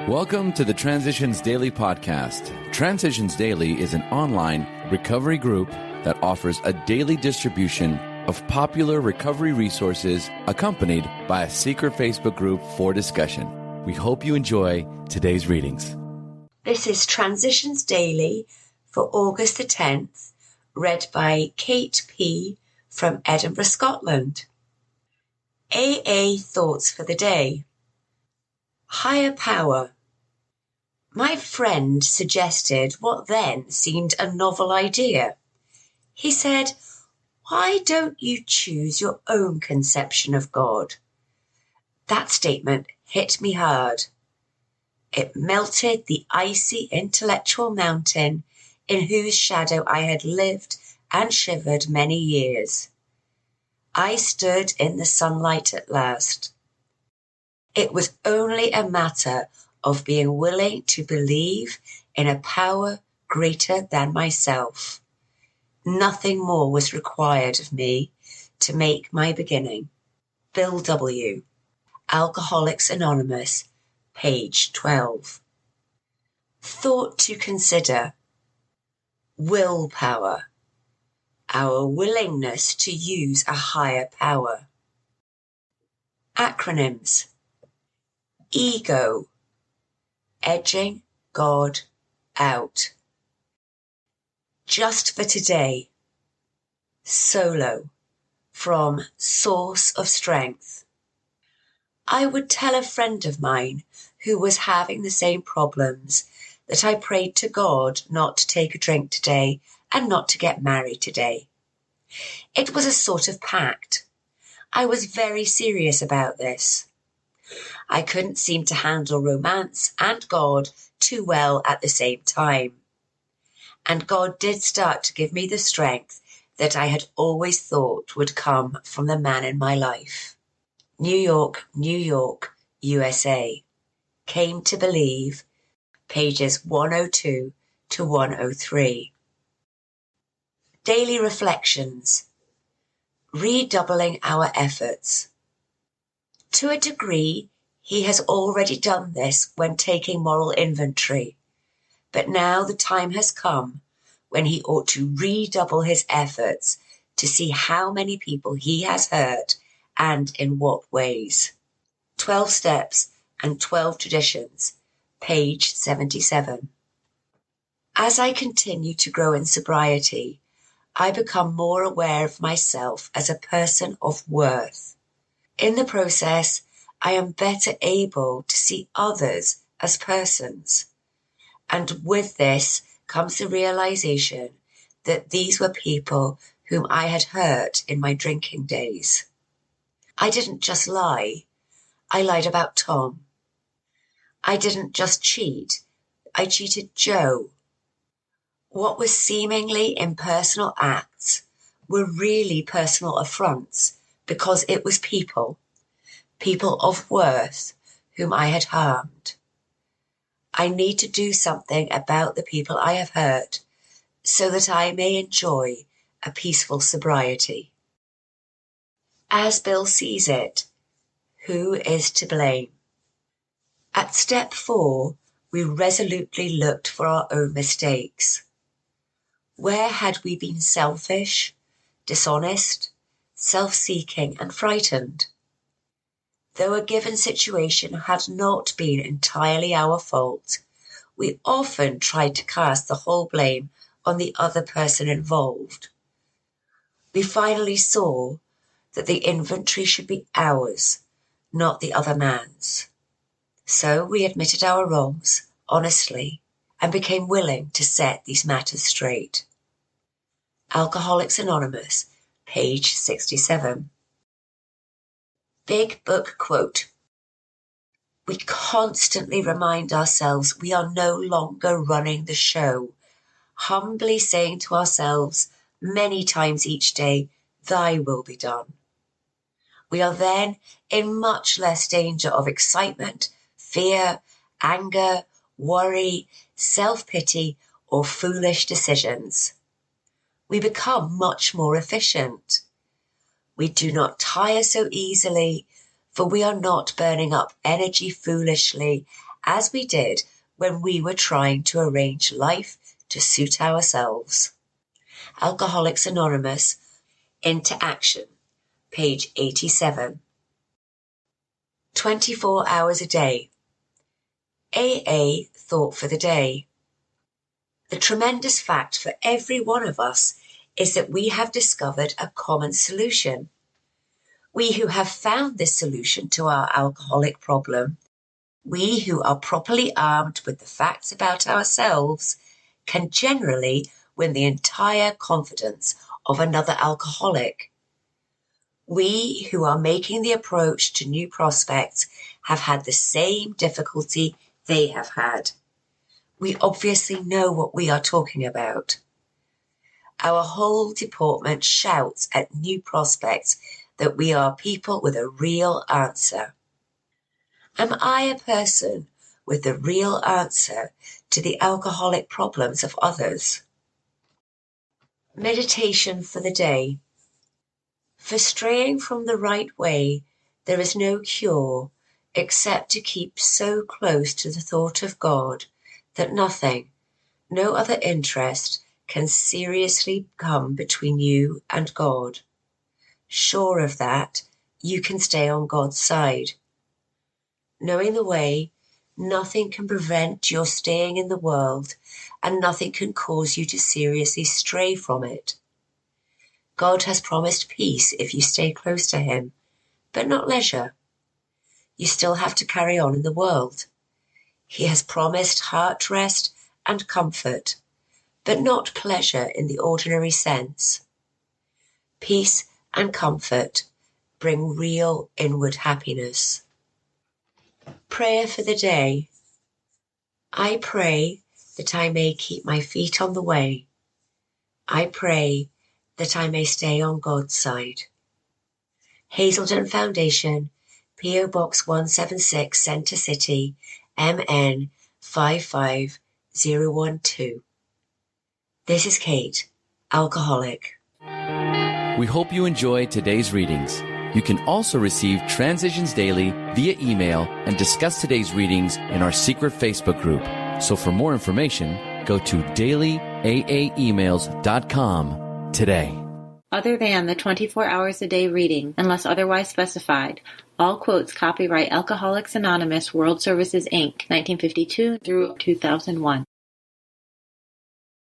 Welcome to the Transitions Daily podcast. Transitions Daily is an online recovery group that offers a daily distribution of popular recovery resources accompanied by a secret Facebook group for discussion. We hope you enjoy today's readings. This is Transitions Daily for August the 10th, read by Kate P. from Edinburgh, Scotland. AA Thoughts for the Day. Higher Power. My friend suggested what then seemed a novel idea. He said, "Why don't you choose your own conception of God?" That statement hit me hard. It melted the icy intellectual mountain in whose shadow I had lived and shivered many years. I stood in the sunlight at last. It was only a matter of being willing to believe in a power greater than myself. Nothing more was required of me to make my beginning. Bill W., Alcoholics Anonymous, page 12. Thought to consider. Willpower. Our willingness to use a higher power. Acronyms. Ego. Edging God out. Just for today. Solo. From Source of Strength. I would tell a friend of mine who was having the same problems that I prayed to God not to take a drink today and not to get married today. It was a sort of pact. I was very serious about this. I couldn't seem to handle romance and God too well at the same time. And God did start to give me the strength that I had always thought would come from the man in my life. New York, USA. Came to Believe, pages 102 to 103. Daily Reflections. Redoubling our efforts. To a degree, he has already done this when taking moral inventory, but now the time has come when he ought to redouble his efforts to see how many people he has hurt and in what ways. 12 Steps and 12 Traditions, page 77. As I continue to grow in sobriety, I become more aware of myself as a person of worth. In the process, I am better able to see others as persons. And with this comes the realization that these were people whom I had hurt in my drinking days. I didn't just lie. I lied about Tom. I didn't just cheat. I cheated Joe. What were seemingly impersonal acts were really personal affronts because it was people of worth whom I had harmed. I need to do something about the people I have hurt so that I may enjoy a peaceful sobriety. As Bill sees it, who is to blame? At step 4, we resolutely looked for our own mistakes. Where had we been selfish, dishonest, self-seeking, and frightened? Though a given situation had not been entirely our fault, we often tried to cast the whole blame on the other person involved. We finally saw that the inventory should be ours, not the other man's. So we admitted our wrongs, honestly, and became willing to set these matters straight. Alcoholics Anonymous, page 67. Big Book Quote. We constantly remind ourselves we are no longer running the show, humbly saying to ourselves many times each day, "Thy will be done." We are then in much less danger of excitement, fear, anger, worry, self-pity, or foolish decisions. We become much more efficient. We do not tire so easily, for we are not burning up energy foolishly as we did when we were trying to arrange life to suit ourselves. Alcoholics Anonymous, Into Action, page 87. 24 hours a day. AA Thought for the Day. The tremendous fact for every one of us is that we have discovered a common solution. We who have found this solution to our alcoholic problem, we who are properly armed with the facts about ourselves, can generally win the entire confidence of another alcoholic. We who are making the approach to new prospects have had the same difficulty they have had. We obviously know what we are talking about. Our whole department shouts at new prospects that we are people with a real answer. Am I a person with the real answer to the alcoholic problems of others? Meditation for the day. For straying from the right way, there is no cure except to keep so close to the thought of God that nothing, no other interest, can seriously come between you and God. Sure of that, you can stay on God's side. Knowing the way, nothing can prevent your staying in the world, and nothing can cause you to seriously stray from it. God has promised peace if you stay close to him, but not leisure. You still have to carry on in the world. He has promised heart rest and comfort, but not pleasure in the ordinary sense. Peace and comfort bring real inward happiness. Prayer for the day. I pray that I may keep my feet on the way. I pray that I may stay on God's side. Hazelden Foundation, P.O. Box 176, Center City, MN 55012. This is Kate, alcoholic. We hope you enjoyed today's readings. You can also receive Transitions Daily via email and discuss today's readings in our secret Facebook group. So for more information, go to dailyaaemails.com today. Other than the 24 hours a day reading, unless otherwise specified, all quotes copyright Alcoholics Anonymous World Services, Inc., 1952 through 2001.